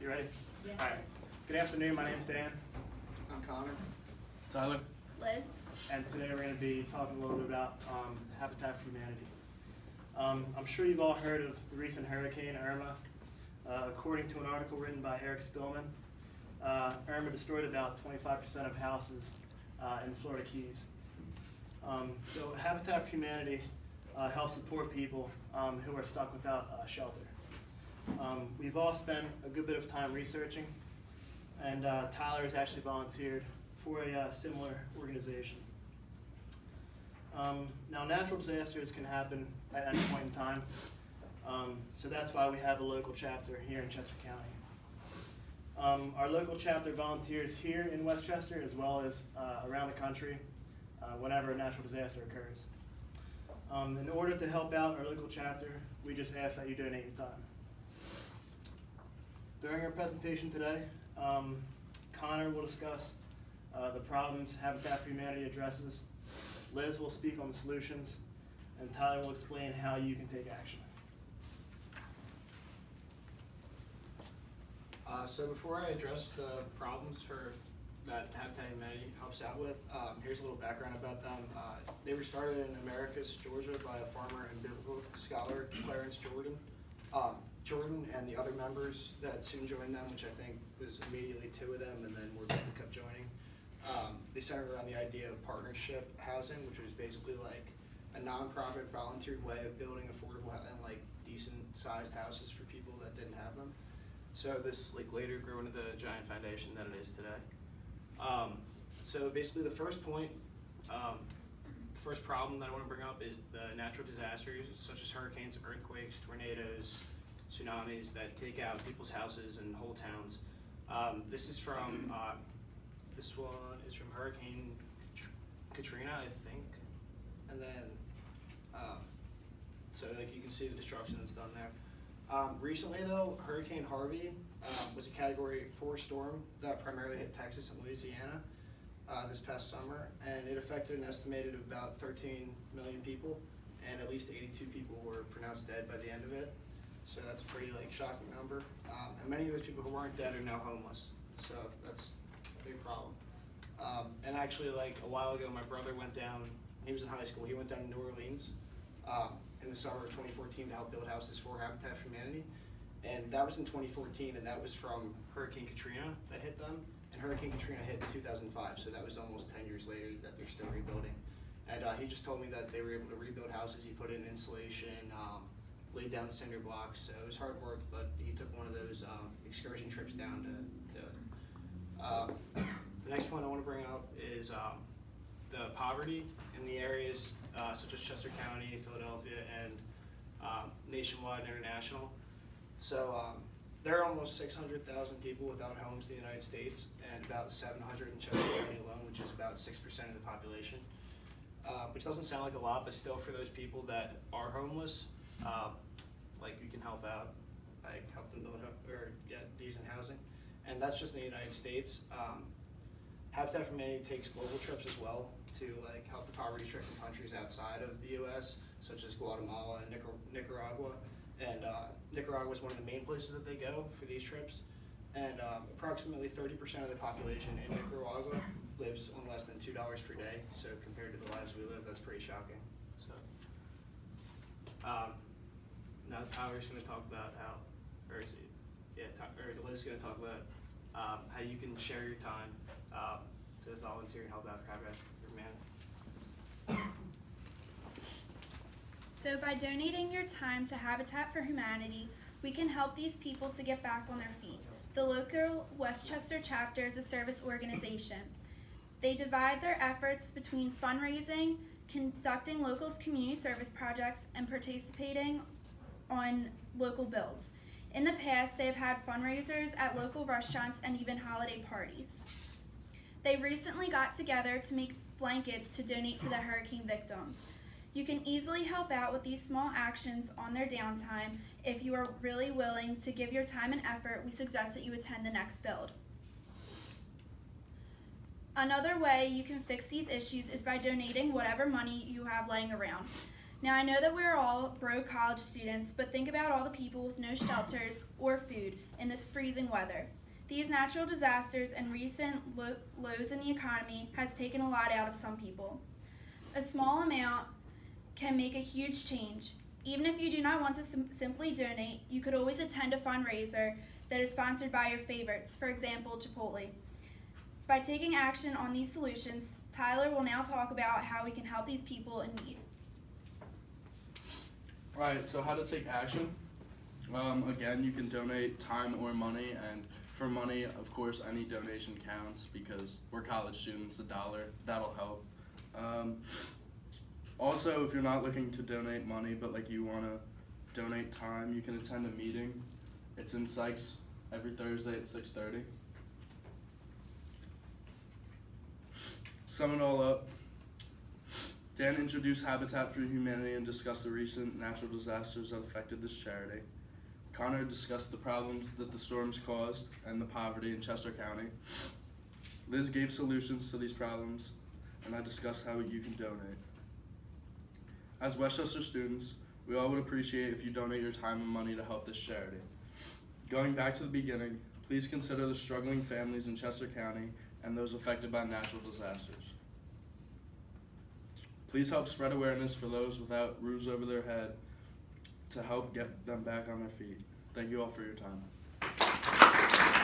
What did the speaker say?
You ready? Yes. All right. Good afternoon. My name's Dan. I'm Connor. Tyler. Liz? And today we're going to be talking a little bit about Habitat for Humanity. I'm sure you've all heard of the recent Hurricane Irma. According to an article written by Eric Spillman, Irma destroyed about 25% of houses in the Florida Keys. So Habitat for Humanity helps support people who are stuck without shelter. We've all spent a good bit of time researching, and Tyler has actually volunteered for a similar organization. Now, natural disasters can happen at any point in time, so that's why we have a local chapter here in Chester County. Our local chapter volunteers here in Westchester as well as around the country whenever a natural disaster occurs. In order to help out our local chapter, we just ask that you donate your time. During our presentation today, Connor will discuss the problems Habitat for Humanity addresses, Liz will speak on the solutions, and Tyler will explain how you can take action. So before I address the problems that Habitat for Humanity helps out with, here's a little background about them. They were started in Americus, Georgia by a farmer and biblical scholar, Clarence Jordan. Jordan and the other members that soon joined them, which I think was immediately 2 of them, and then more people kept joining. They centered around the idea of partnership housing, which was basically like a nonprofit volunteer way of building affordable and like decent sized houses for people that didn't have them. So this like later grew into the giant foundation that it is today. So basically the first point, the first problem that I want to bring up is the natural disasters such as hurricanes, earthquakes, tornadoes, tsunamis that take out people's houses and whole towns. This is from, this one is from Hurricane Katrina, I think. And then, so like you can see the destruction that's done there. Recently though, Hurricane Harvey was a Category 4 storm that primarily hit Texas and Louisiana this past summer, and it affected an estimated about 13 million people, and at least 82 people were pronounced dead by the end of it. So that's a pretty like shocking number. And many of those people who weren't dead are now homeless. So that's a big problem. And actually like a while ago, my brother went down, he was in high school, he went down to New Orleans in the summer of 2014 to help build houses for Habitat for Humanity. And that was in 2014, and that was from Hurricane Katrina that hit them. And Hurricane Katrina hit in 2005, so that was almost 10 years later that they're still rebuilding. And he just told me that they were able to rebuild houses. He put in insulation, laid down cinder blocks. So it was hard work, but he took one of those excursion trips down to do it. The next point I want to bring up is the poverty in the areas such as Chester County, Philadelphia, and nationwide and international. So there are almost 600,000 people without homes in the United States, and about 700 in Chester County alone, which is about 6% of the population. Which doesn't sound like a lot, but still for those people that are homeless, like you can help out, like help them build or get decent housing. And that's just in the United States. Habitat for Humanity takes global trips as well to like help the poverty-stricken countries outside of the U.S., such as Guatemala and Nicaragua. And Nicaragua is one of the main places that they go for these trips. And approximately 30% of the population in Nicaragua lives on less than $2 per day. So compared to the lives we live, that's pretty shocking. So now Tyler's going to talk about how, or is it, yeah, Liz is going to talk about how you can share your time to volunteer and help out for Habitat for Humanity. So by donating your time to Habitat for Humanity, we can help these people to get back on their feet. The local Westchester chapter is a service organization. They divide their efforts between fundraising, conducting local community service projects, and participating on local builds. In the past, they have had fundraisers at local restaurants and even holiday parties. They recently got together to make blankets to donate to the hurricane victims. You can easily help out with these small actions on their downtime. If you are really willing to give your time and effort, we suggest that you attend the next build. Another way you can fix these issues is by donating whatever money you have laying around. Now, I know that we're all broke college students, but think about all the people with no shelters or food in this freezing weather. These natural disasters and recent lows in the economy has taken a lot out of some people. A small amount can make a huge change. Even if you do not want to simply donate, you could always attend a fundraiser that is sponsored by your favorites, for example, Chipotle. By taking action on these solutions, Tyler will now talk about how we can help these people in need. Alright, so how to take action. Again, you can donate time or money, and for money, of course, any donation counts because we're college students, $1, that'll help. Also, if you're not looking to donate money, but like you want to donate time, you can attend a meeting. It's in Sykes every Thursday at 6:30. Sum it all up. Dan introduced Habitat for Humanity and discussed the recent natural disasters that affected this charity. Connor discussed the problems that the storms caused and the poverty in Chester County. Liz gave solutions to these problems, and I discussed how you can donate. As Westchester students, we all would appreciate if you donate your time and money to help this charity. Going back to the beginning, please consider the struggling families in Chester County and those affected by natural disasters. Please help spread awareness for those without roofs over their head to help get them back on their feet. Thank you all for your time.